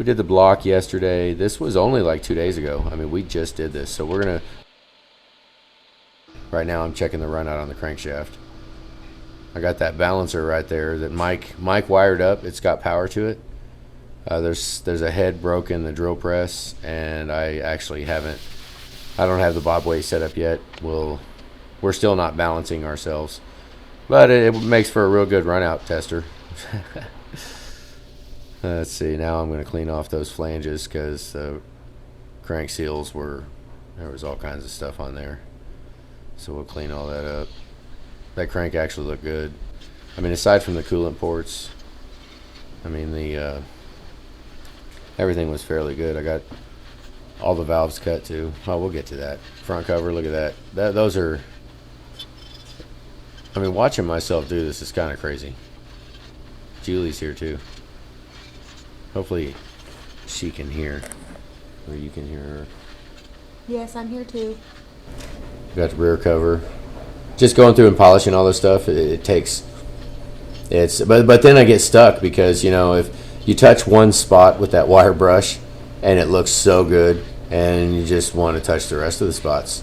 We did the block yesterday. This was only like 2 days ago. I mean, we just did this. So we're going to... Right now I'm checking the run out on the crankshaft. I got that balancer right there that Mike wired up. It's got power to it. There's a head broke in the drill press, and I actually haven't... I don't have the bob weight set up yet. We're still not balancing ourselves. But it makes for a real good run out tester. Let's see. Now I'm going to clean off those flanges because the crank seals there was all kinds of stuff on there. So we'll clean all that up. That crank actually looked good. I mean, aside from the coolant ports, I mean, everything was fairly good. I got all the valves cut too. Oh, we'll get to that. Front cover, look at that. Those are... I mean, watching myself do this is kind of crazy. Julie's here too. Hopefully she can hear, or you can hear her. Yes, I'm here too. Got the rear cover. Just going through and polishing all this stuff, it takes... But then I get stuck because, you know, if you touch one spot with that wire brush and it looks so good and you just want to touch the rest of the spots,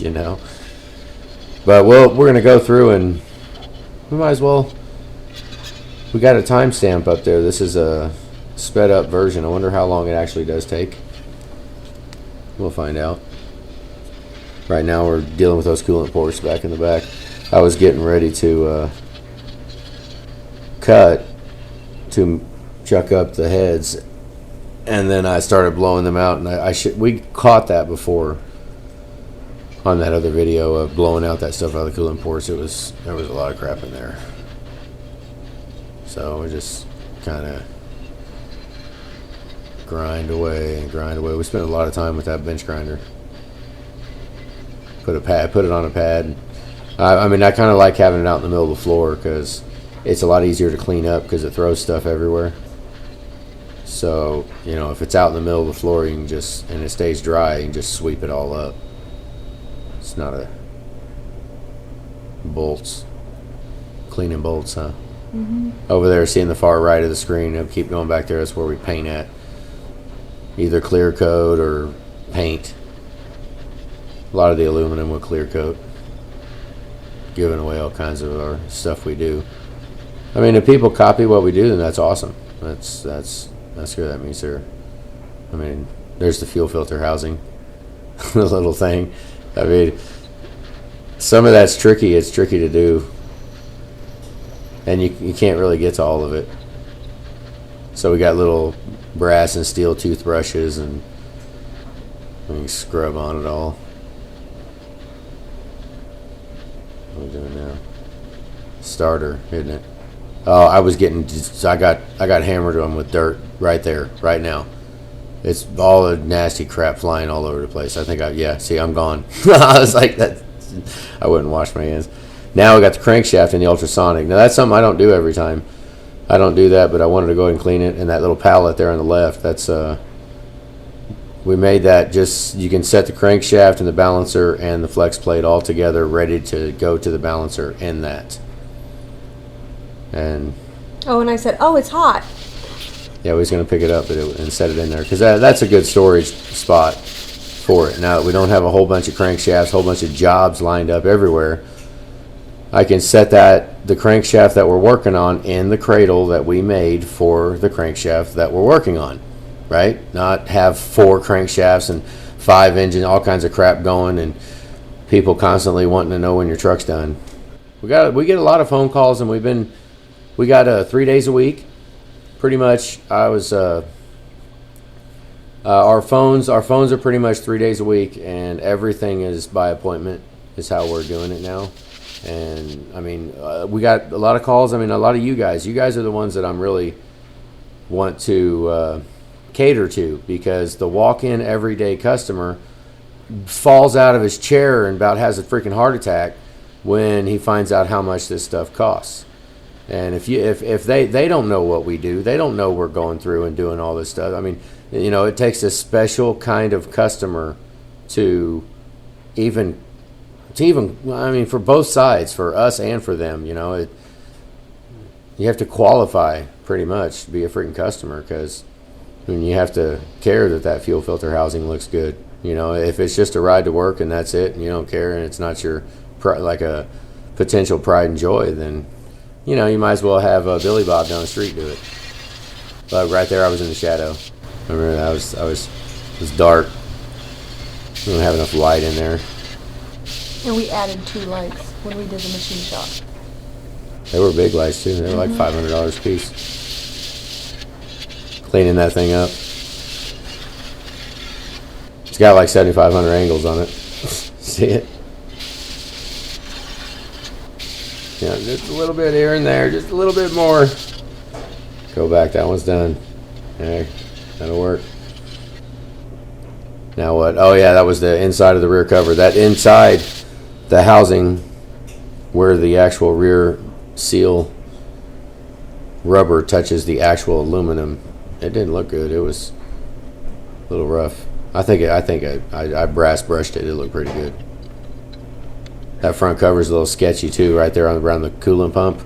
you know. But we're going to go through and we might as well... We got a timestamp up there. This is a sped up version. I wonder how long it actually does take. We'll find out. Right now we're dealing with those coolant ports back in the back. I was getting ready to cut to chuck up the heads, and then I started blowing them out, and we caught that before on that other video of blowing out that stuff out of the coolant ports. There was a lot of crap in there. So we just kind of grind away and grind away. We spent a lot of time with that bench grinder. Put it on a pad. I mean, I kind of like having it out in the middle of the floor because it's a lot easier to clean up because it throws stuff everywhere. So, you know, if it's out in the middle of the floor, you can just, and it stays dry, you can just sweep it all up. It's not a bolts. Cleaning bolts, huh? Mm-hmm. Over there, seeing the far right of the screen, I'll keep going back there. That's where we paint at. Either clear coat or paint. A lot of the aluminum with clear coat. Giving away all kinds of our stuff we do. I mean, if people copy what we do, then that's awesome. That's good. That means I mean, there's the fuel filter housing. The little thing. I mean, some of that's tricky. It's tricky to do. And you can't really get to all of it. So we got little brass and steel toothbrushes, and we can scrub on it all. What are we doing now? Starter, isn't it? Oh, I got hammered on with dirt right there, right now. It's all the nasty crap flying all over the place. I think see, I'm gone. I was like that. I wouldn't wash my hands. Now we got the crankshaft and the ultrasonic. Now that's something I don't do every time. I don't do that, but I wanted to go ahead and clean it. And that little pallet there on the left, that's we made that just, you can set the crankshaft and the balancer and the flex plate all together, ready to go to the balancer in that. And I said, oh, it's hot. yeah, we was going to pick it up and set it in there because that's a good storage spot for it. Now that we don't have a whole bunch of crankshafts, a whole bunch of jobs lined up everywhere, I can set the crankshaft that we're working on in the cradle that we made for the crankshaft that we're working on, right? Not have 4 crankshafts and 5 engines, all kinds of crap going, and people constantly wanting to know when your truck's done. We get a lot of phone calls, and we got 3 days a week, pretty much. Our phones are pretty much 3 days a week, and everything is by appointment. Is how we're doing it now. And I mean, we got a lot of calls. I mean, a lot of you guys are the ones that I'm really want to cater to, because the walk-in everyday customer falls out of his chair and about has a freaking heart attack when he finds out how much this stuff costs. And if they don't know what we do, they don't know we're going through and doing all this stuff. I mean, you know, it takes a special kind of customer to even, I mean, for both sides, for us and for them, you know, you have to qualify pretty much to be a freaking customer, because And you have to care that that fuel filter housing looks good. You know, if it's just a ride to work and that's it, and you don't care, and it's not your like a potential pride and joy, then you know you might as well have Billy Bob down the street do it. But right there, I was in the shadow. I remember that it was dark. We don't have enough light in there. And we added 2 lights when we did the machine shop. They were big lights too. They were like $500 a piece. Cleaning that thing up. It's got like 7,500 angles on it. See it? Yeah, just a little bit here and there, just a little bit more. Go back, that one's done. Okay, that'll work. Now what? Oh yeah, that was the inside of the rear cover. That inside, the housing where the actual rear seal rubber touches the actual aluminum. It didn't look good. It was a little rough. I think I brass brushed it. It looked pretty good. That front cover is a little sketchy too, right there around the coolant pump.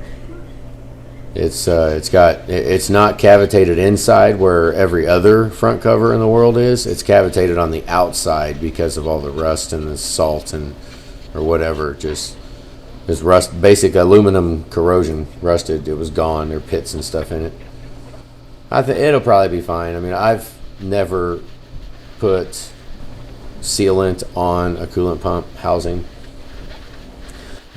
It's not cavitated inside where every other front cover in the world is. It's cavitated on the outside because of all the rust and the salt and or whatever. Just there's rust, basic aluminum corrosion, rusted. It was gone. There are pits and stuff in it. I think it'll probably be fine. I mean, I've never put sealant on a coolant pump housing.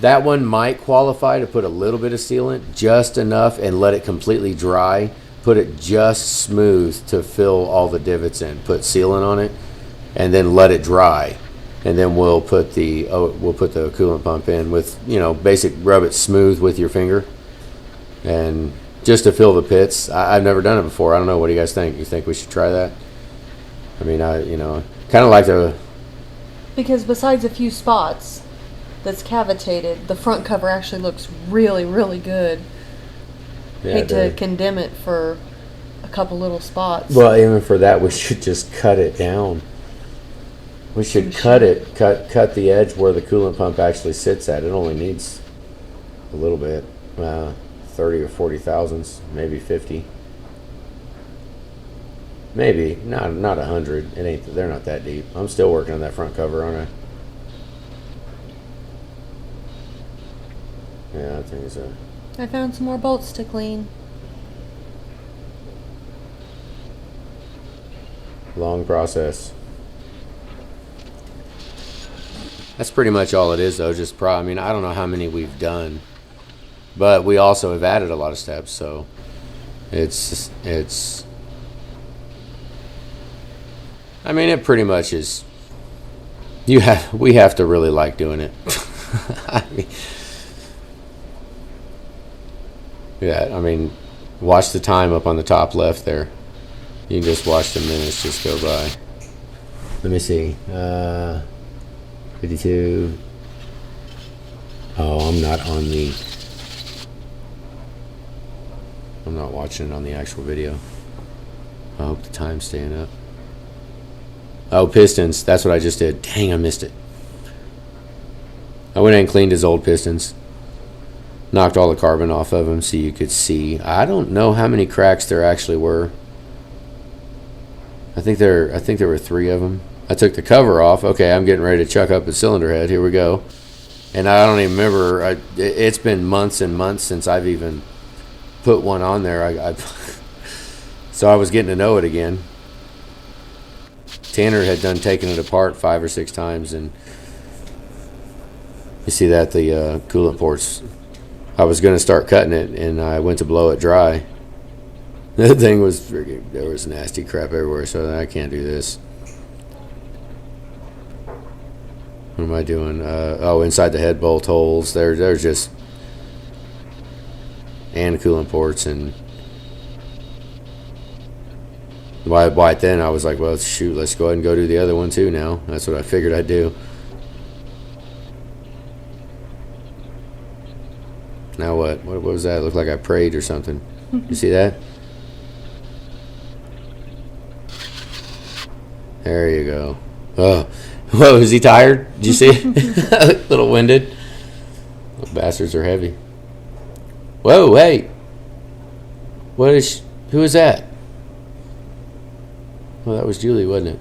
That one might qualify to put a little bit of sealant, just enough, and let it completely dry. Put it just smooth to fill all the divots in. Put sealant on it, and then let it dry. And then we'll put the coolant pump in with, you know, basic rub it smooth with your finger, and just to fill the pits. I've never done it before. I don't know. What do you guys think? You think we should try that? I mean, kind of like the. Because besides a few spots that's cavitated, the front cover actually looks really, really good. Yeah, Hate to condemn it for a couple little spots. Well, even for that, we should just cut it down. We should cut the edge where the coolant pump actually sits at. It only needs a little bit, 30 or 40 thousandths, maybe 50. Maybe not 100. It ain't. They're not that deep. I'm still working on that front cover, aren't I? Yeah, I think so. I found some more bolts to clean. Long process. That's pretty much all it is, though. Just I mean, I don't know how many we've done, but we also have added a lot of steps. So it's. I mean, it pretty much is. We have to really like doing it. I mean, yeah, I mean, watch the time up on the top left there. You can just watch the minutes just go by. Let me see. 52. Oh, I'm not watching it on the actual video. I hope the time's staying up. Oh, pistons. That's what I just did. Dang, I missed it. I went in and cleaned his old pistons. Knocked all the carbon off of them so you could see. I don't know how many cracks there actually were. I think there were 3 of them. I took the cover off. Okay, I'm getting ready to chuck up a cylinder head. Here we go. And I don't even remember. It's been months and months since I've even put one on there. So I was getting to know it again. Tanner had done taking it apart 5 or 6 times, and you see that the coolant ports. I was going to start cutting it, and I went to blow it dry. That thing was freaking. There was nasty crap everywhere, so I can't do this. What am I doing? Inside the head bolt holes. There's just and coolant ports and. Why then I was like, well, shoot, let's go ahead and go do the other one too now. That's what I figured I'd do. Now what? What was that? It looked like I prayed or something. You see that? There you go. Oh, whoa, is he tired? Did you see it? A little winded. Those bastards are heavy. Whoa, hey. Who is that? Well, that was Julie, wasn't it?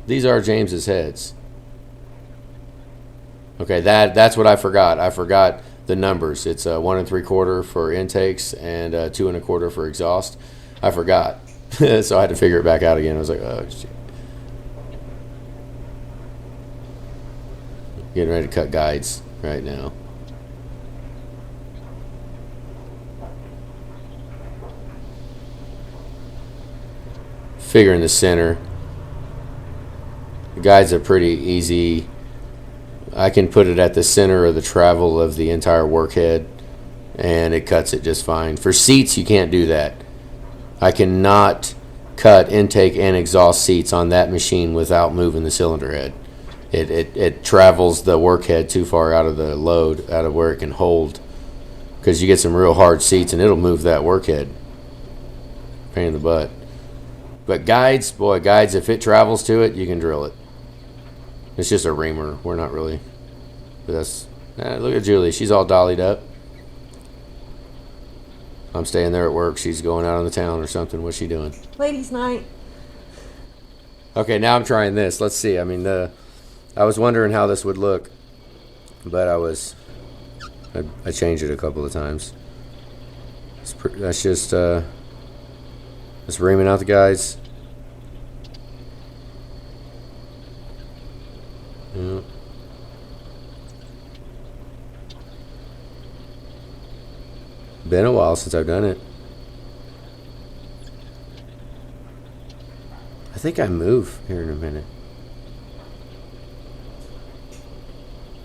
These are James's heads. Okay, that's what I forgot. I forgot the numbers. It's 1 3/4 for intakes and 2 1/4 for exhaust. I forgot, so I had to figure it back out again. I was like, oh shit. Getting ready to cut guides right now. Figuring the center. The guides are pretty easy. I can put it at the center of the travel of the entire workhead, and it cuts it just fine. For seats, you can't do that. I cannot cut intake and exhaust seats on that machine without moving the cylinder head. It travels the workhead too far out of the load, out of where it can hold, because you get some real hard seats and it'll move that workhead. Pain in the butt. But guides, boy, guides, if it travels to it, you can drill it. It's just a reamer. We're not really. But that's. Look at Julie. She's all dollied up. I'm staying there at work. She's going out on the town or something. What's she doing? Ladies' night. Okay, now I'm trying this. Let's see. I mean, I was wondering how this would look, but I changed it a couple of times. That's just reaming out the guides. Yeah. Been a while since I've done it. I think I move here in a minute.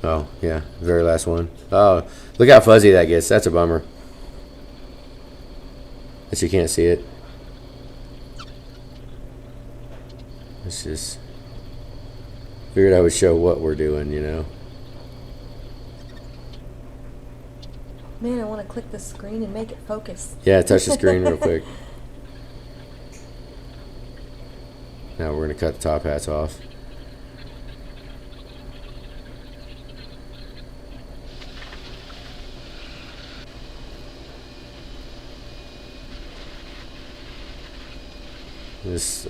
Oh, yeah, very last one. Oh, look how fuzzy that gets. That's a bummer. That you can't see it. It's just figured I would show what we're doing, you know. Man, I want to click the screen and make it focus. Yeah, touch the screen real quick. Now we're going to cut the top hats off.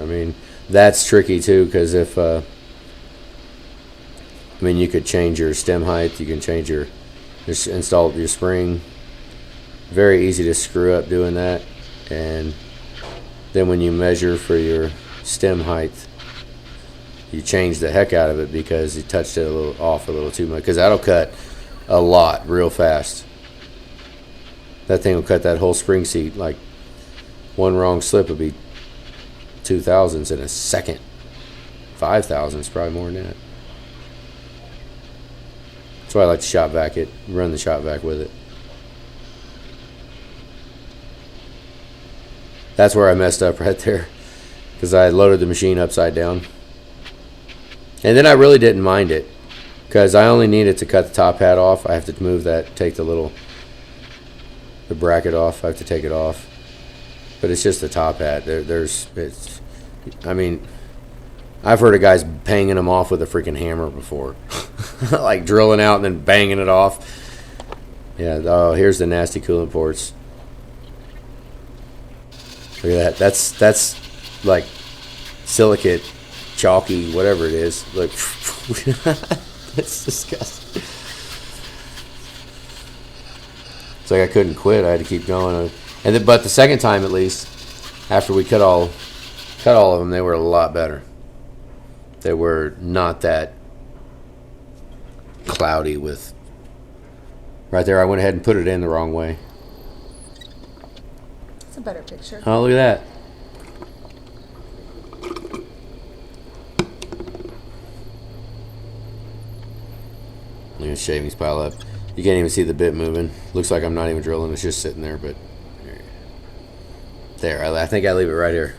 I mean, that's tricky too, because if, I mean, you could change your stem height, you can change just install your spring. Very easy to screw up doing that. And then when you measure for your stem height, you change the heck out of it because you touched it a little too much, because that'll cut a lot real fast. That thing will cut that whole spring seat. Like, one wrong slip would be 2,000s in a second. 5,000s, probably more than that. That's why I like to shop vac it, run the shop vac with it. That's where I messed up right there, because I loaded the machine upside down. And then I really didn't mind it, because I only needed to cut the top hat off. I have to move that, take the bracket off. I have to take it off. But it's just the top hat. I mean, I've heard of guys banging them off with a freaking hammer before. Like drilling out and then banging it off. Yeah, oh, here's the nasty coolant ports. Look at that. That's like silicate, chalky, whatever it is. Look. It's disgusting. It's like I couldn't quit. I had to keep going. But the second time, at least, after we cut all of them, they were a lot better. They were not that cloudy with. Right there, I went ahead and put it in the wrong way. It's a better picture. Oh, look at that. Look at the shavings pile up. You can't even see the bit moving. Looks like I'm not even drilling. It's just sitting there, but there. I think I leave it right here.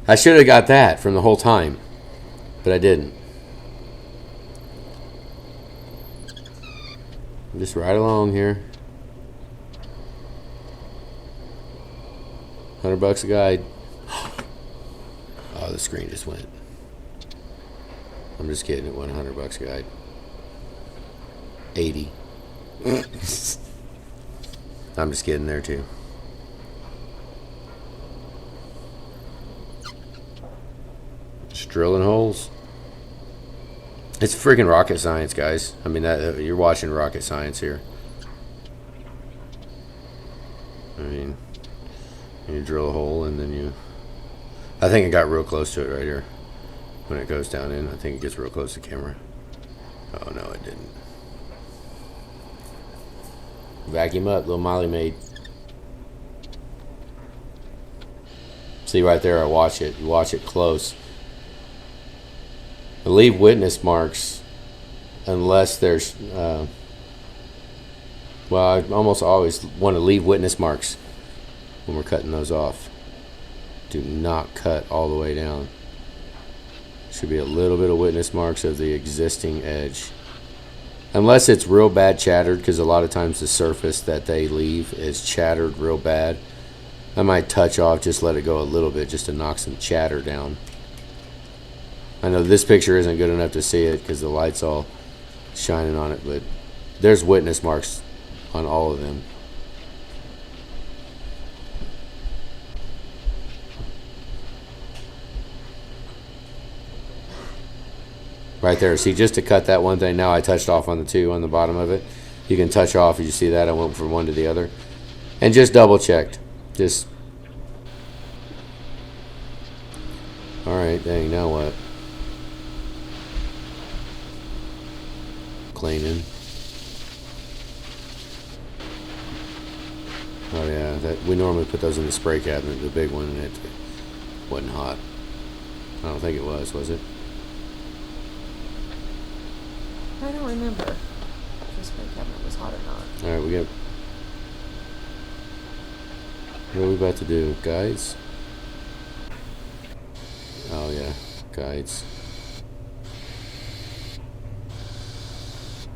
I should have got that from the whole time, but I didn't. Just right along here. $100 a guide. Oh, the screen just went. I'm just kidding. It went $100 a guide. 80. I'm just kidding there too. Just drilling holes. It's freaking rocket science, guys. I mean, you're watching rocket science here. I mean, you drill a hole and then you... I think it got real close to it right here. When it goes down in, I think it gets real close to the camera. Oh, no, it didn't. Vacuum up, little Molly maid. See right there, I watch it. You watch it close. I leave witness marks unless there's... well, I almost always want to leave witness marks when we're cutting those off. Do not cut all the way down. Should be a little bit of witness marks of the existing edge. Unless it's real bad chattered, because a lot of times the surface that they leave is chattered real bad. I might touch off, just let it go a little bit just to knock some chatter down. I know this picture isn't good enough to see it because the light's all shining on it, but there's witness marks on all of them. Right there. See, just to cut that one thing, now I touched off on the two on the bottom of it. You can touch off. You see that? I went from one to the other. And just double checked. Just. Alright, dang, now what? Cleaning. Oh yeah, we normally put those in the spray cabinet, the big one, and it wasn't hot. I don't think it was it? I don't remember if the spray cabinet was hot or not. Alright, we got... What are we about to do? Guides? Oh yeah, guides.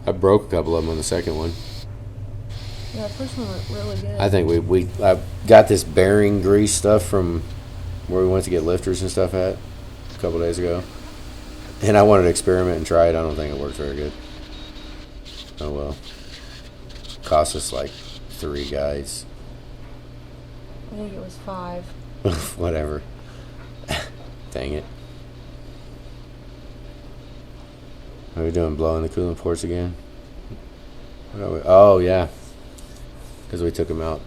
I broke a couple of them on the second one. Yeah, the first one went really good. I think I got this bearing grease stuff from where we went to get lifters and stuff at a couple days ago. And I wanted to experiment and try it. I don't think it worked very good. Oh well. Cost us like 3 guides. I think it was 5. Whatever. Dang it. What are we doing? Blowing the coolant ports again? What are we? Oh, yeah. Because we took them out.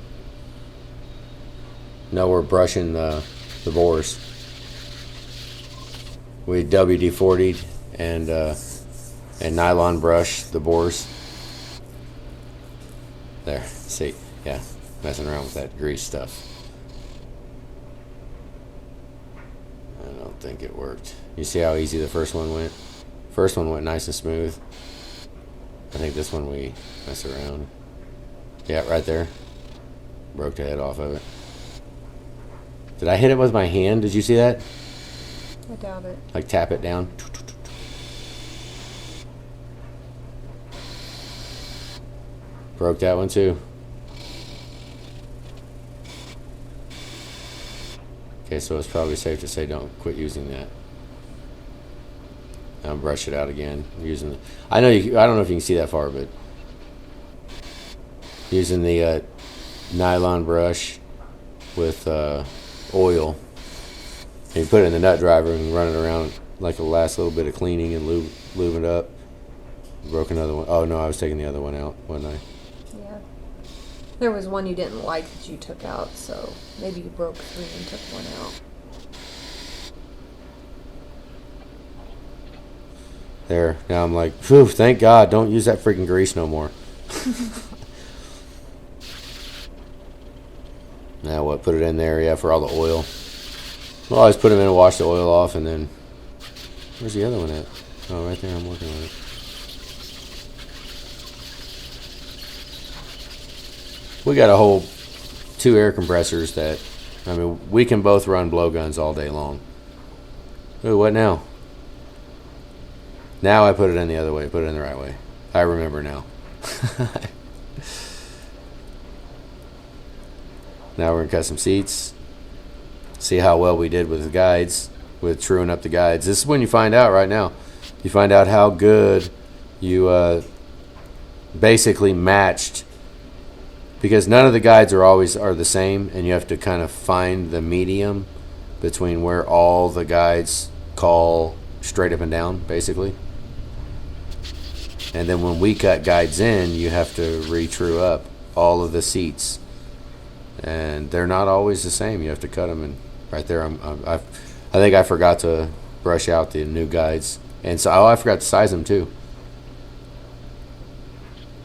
No, we're brushing the bores. We WD-40'd and nylon brush the bores. There. See? Yeah. Messing around with that grease stuff. I don't think it worked. You see how easy the first one went? First one went nice and smooth. I think this one we mess around. Yeah, right there. Broke the head off of it. Did I hit it with my hand? Did you see that? I doubt it. Like tap it down. Broke that one too. Okay, so it's probably safe to say don't quit using that. Now brush it out again. Using the, I don't know if you can see that far, but using the nylon brush with oil. And you put it in the nut driver and run it around like the last little bit of cleaning and lube it up. Broke another one. Oh no, I was taking the other one out, wasn't I? Yeah. There was one you didn't like that you took out, so maybe you broke 3 and took one out. There. Now I'm like, phew, thank God, don't use that freaking grease no more. Now what, put it in there, yeah, for all the oil. Well, I always put them in and wash the oil off, and then... Where's the other one at? Oh, right there, I'm working on it. We got a whole 2 air compressors that... I mean, we can both run blowguns all day long. Ooh, what now? Now I put it in the other way, put it in the right way. I remember now. Now we're going to cut some seats. See how well we did with the guides, with truing up the guides. This is when you find out right now. You find out how good you basically matched, because none of the guides are the same, and you have to kind of find the medium between where all the guides call straight up and down, basically. And then when we cut guides in, you have to re-true up all of the seats, and they're not always the same. You have to cut them, and right there, I think I forgot to brush out the new guides, and so I forgot to size them too.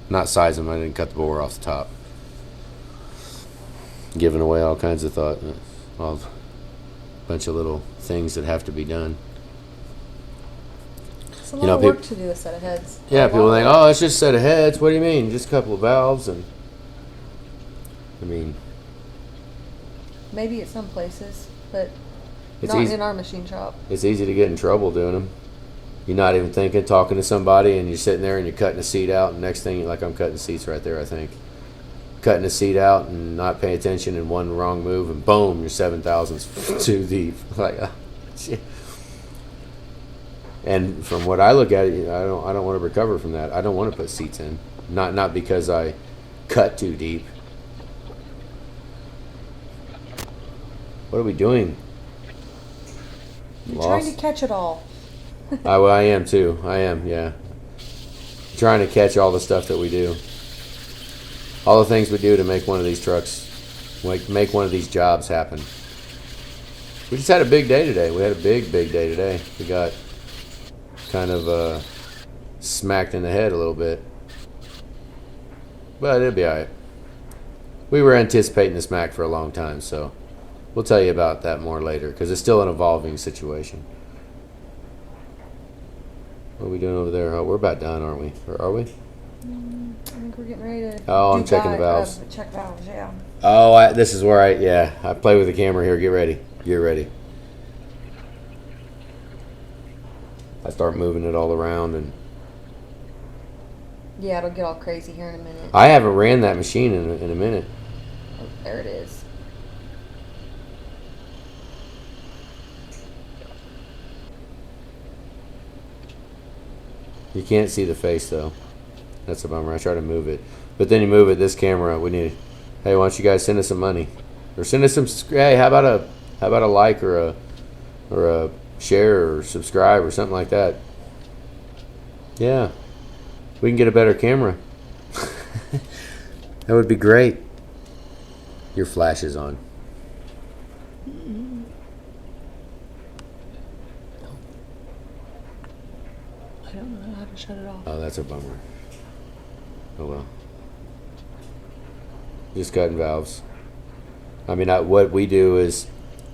Not size them. I didn't cut the bore off the top. Giving away all kinds of thought, all a bunch of little things that have to be done. It's a lot of work to do a set of heads. Yeah, people think, oh, it's just a set of heads. What do you mean? Just a couple of valves, and I mean, maybe at some places, but it's not easy. in our machine shop. It's easy to get in trouble doing them. You're not even thinking, talking to somebody, and you're sitting there and you're cutting a seat out, and next thing, like I'm cutting seats right there, I think. Cutting a seat out and not paying attention, and one wrong move, and boom, your 7,000's too deep. Like, shit. And from what I look at it, I don't want to recover from that. I don't want to put seats in, not because I cut too deep. What are we doing? You're trying to catch it all. I am too. I am, yeah. Trying to catch all the stuff that we do. All the things we do to make one of these trucks, make one of these jobs happen. We just had a big day today. We had a big day today. We got kind of smacked in the head a little bit. But it'll be all right. We were anticipating the smack for a long time, so we'll tell you about that more later, because it's still an evolving situation. What are we doing over there? Oh, we're about done, aren't we? Or are we? I think we're getting ready to. Oh, I'm checking the valves. Check valves, yeah. Oh, this is where I play with the camera here. Get ready. Get ready. I start moving it all around, and yeah, it'll get all crazy here in a minute. I haven't ran that machine in a minute. Oh, there it is. You can't see the face though. That's a bummer. I try to move it, but then you move it. This camera, we need. Hey, why don't you guys send us some money, or send us some? Hey, how about a like or a share or subscribe or something like that? Yeah, we can get a better camera. That would be great. Your flash is on. I don't know how to shut it off. Oh, that's a bummer. Oh well. Just cutting valves. I mean, what we do is,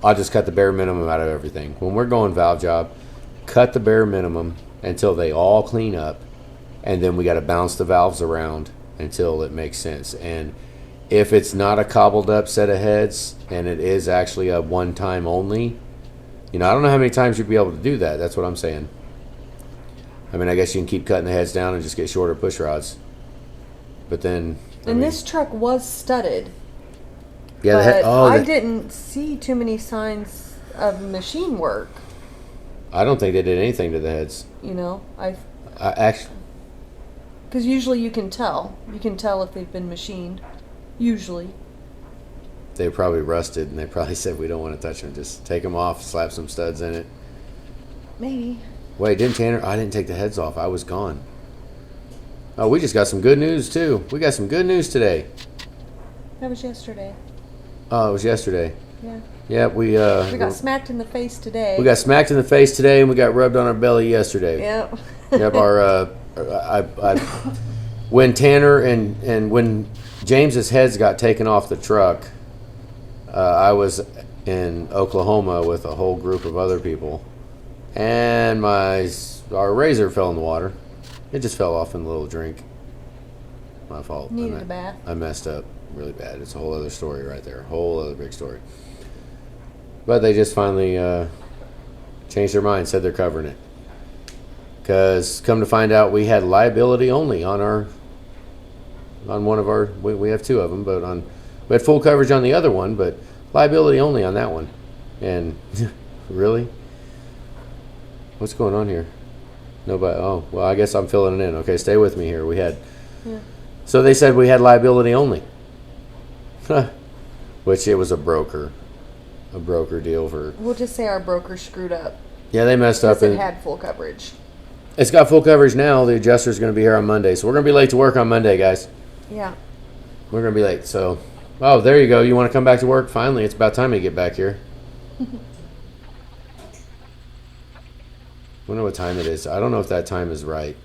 I'll just cut the bare minimum out of everything. When we're going valve job, cut the bare minimum until they all clean up, and then we got to bounce the valves around until it makes sense. And if it's not a cobbled up set of heads, and it is actually a one time only, I don't know how many times you'd be able to do that. That's what I'm saying. I mean, I guess you can keep cutting the heads down and just get shorter push rods. But then... this truck was studded. Yeah, I didn't see too many signs of machine work. I don't think they did anything to the heads. I actually... Because usually you can tell. You can tell if they've been machined. Usually. They probably rusted, and they probably said, we don't want to touch them. Just take them off, slap some studs in it. Maybe. Wait, didn't Tanner... I didn't take the heads off. I was gone. Oh, we just got some good news, too. We got some good news today. That was yesterday. Oh, it was yesterday. Yeah. Yeah, we got smacked in the face today. We got smacked in the face today, and we got rubbed on our belly yesterday. Yep. Yep, when Tanner and when James's heads got taken off the truck, I was in Oklahoma with a whole group of other people, and our razor fell in the water. It just fell off in a little drink. My fault. Needed a bath. I messed up really bad. It's a whole other story right there. A whole other big story. But they just finally changed their mind, said they're covering it. Because come to find out, we had liability only on one of our, we have two of them, but we had full coverage on the other one, but liability only on that one. And really? What's going on here? Nobody. Oh, well, I guess I'm filling it in. Okay, stay with me here. Yeah. So they said we had liability only. Which it was a broker deal for. We'll just say our broker screwed up. Yeah, they messed up. Because it And had full coverage. it's got full coverage now. The adjuster's going to be here on Monday. So we're going to be late to work on Monday, guys. Yeah. We're going to be late. So, oh, there you go. You want to come back to work? Finally, it's about time you get back here. Wonder what time it is. I don't know if that time is right.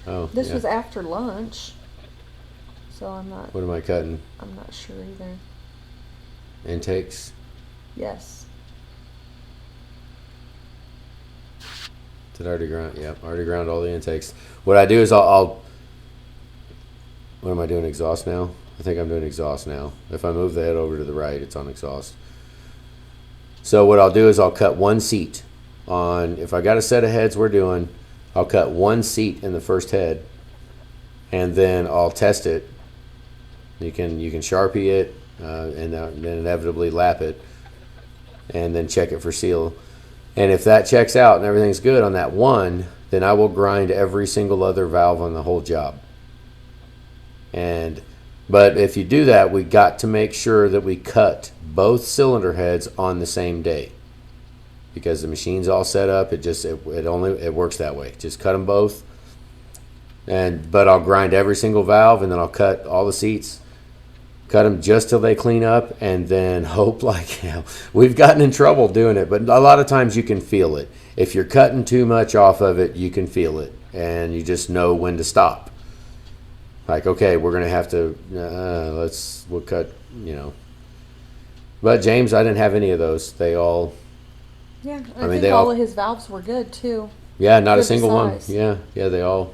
Oh, This yeah. was after lunch. So I'm not What am I cutting? sure either. Intakes? Yes. Did I already ground? Yep, already ground all the intakes. What I do is I'll what am I doing? Exhaust now? I think I'm doing exhaust now. If I move the head over to the right, it's on exhaust. So what I'll do is I'll cut one seat on, if I got a set of heads we're doing, I'll cut one seat in the first head, and then I'll test it. You can Sharpie it, and then inevitably lap it, and then check it for seal. And if that checks out and everything's good on that one, then I will grind every single other valve on the whole job. But if you do that, we got to make sure that we cut both cylinder heads on the same day, because the machine's all set up. It works that way. Just cut them both, but I'll grind every single valve, and then I'll cut all the seats, cut them just till they clean up, and then hope we've gotten in trouble doing it, but a lot of times you can feel it. If you're cutting too much off of it, you can feel it, and you just know when to stop. Like, okay, we're gonna have to we'll cut, But James, I didn't have any of those. They all, Yeah, I mean, think all of his valves were good too. yeah, not a Good single one. size. Yeah, they all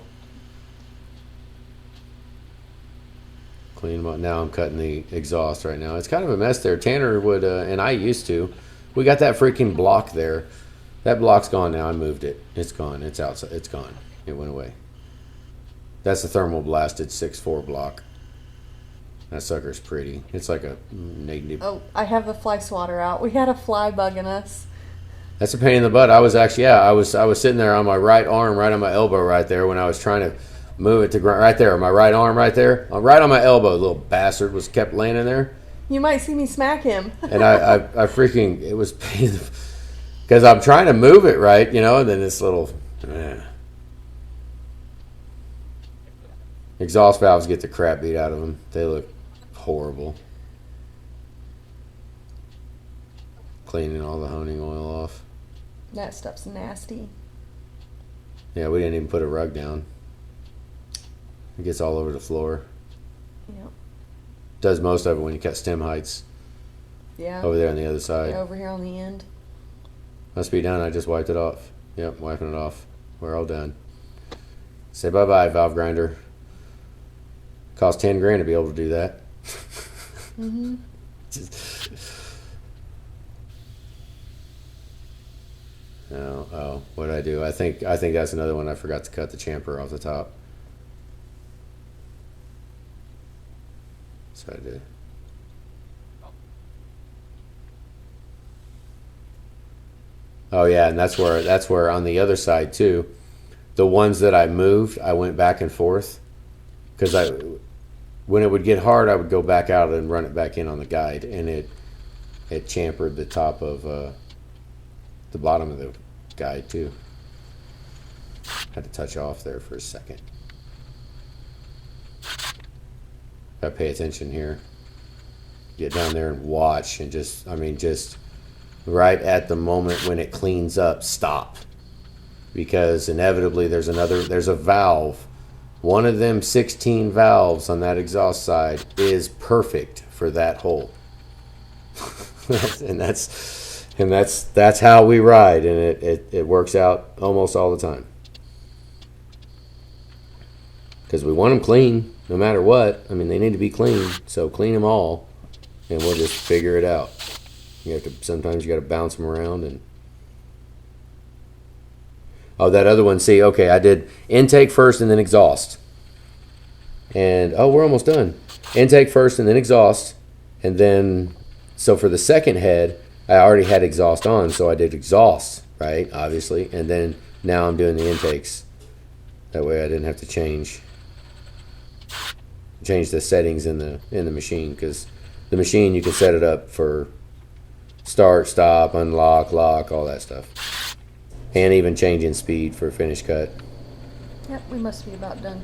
clean them up. Now I'm cutting the exhaust right now. It's kind of a mess there. Tanner would, and I used to. We got that freaking block there. That block's gone now. I moved it. It's gone. It's outside. It's gone. It went away. That's the thermal blasted 6.4 block. That sucker's pretty. It's like a negative. Oh, I have the fly swatter out. We had a fly bugging us. That's a pain in the butt. I was actually, I was sitting there on my right arm, right on my elbow, right there, when I was trying to move it to ground. Right there, my right arm, right there, right on my elbow. Little bastard was kept laying in there, You might see me smack him. and I freaking, it was because I'm trying to move it right, and then this little exhaust valves get the crap beat out of them. They look horrible. Cleaning all the honing oil off. That stuff's nasty. Yeah, we didn't even put a rug down. It gets all over the floor. Yep. Does most of it when you cut stem heights. Yeah. Over there on the other side. Yeah, over here on the end. Must be done. I just wiped it off. Yep, wiping it off. We're all done. Say bye-bye, valve grinder. Cost 10 grand to be able to do that. Mm-hmm. Oh, what did I do? I think that's another one. I forgot to cut the chamfer off the top. So I did. Oh yeah, and that's where on the other side too, the ones that I moved, I went back and forth, because when it would get hard, I would go back out and run it back in on the guide, and it chamfered the top of the bottom of the guide too. Had to touch off there for a second. Gotta pay attention here. Get down there and watch, and just right at the moment when it cleans up, stop. Because inevitably there's a valve. One of them 16 valves on that exhaust side is perfect for that hole. and that's how we ride, and it works out almost all the time. Because we want them clean, no matter what. I mean, they need to be clean, so clean them all, and we'll just figure it out. Sometimes you got to bounce them around. And oh, that other one. See, okay, I did intake first and then exhaust. And we're almost done. Intake first and then exhaust, and then so for the second head, I already had exhaust on, so I did exhaust, right? Obviously, and then now I'm doing the intakes. That way, I didn't have to change the settings in the machine, because the machine, you can set it up for start, stop, unlock, lock, all that stuff. And even changing speed for finish cut. Yep, we must be about done.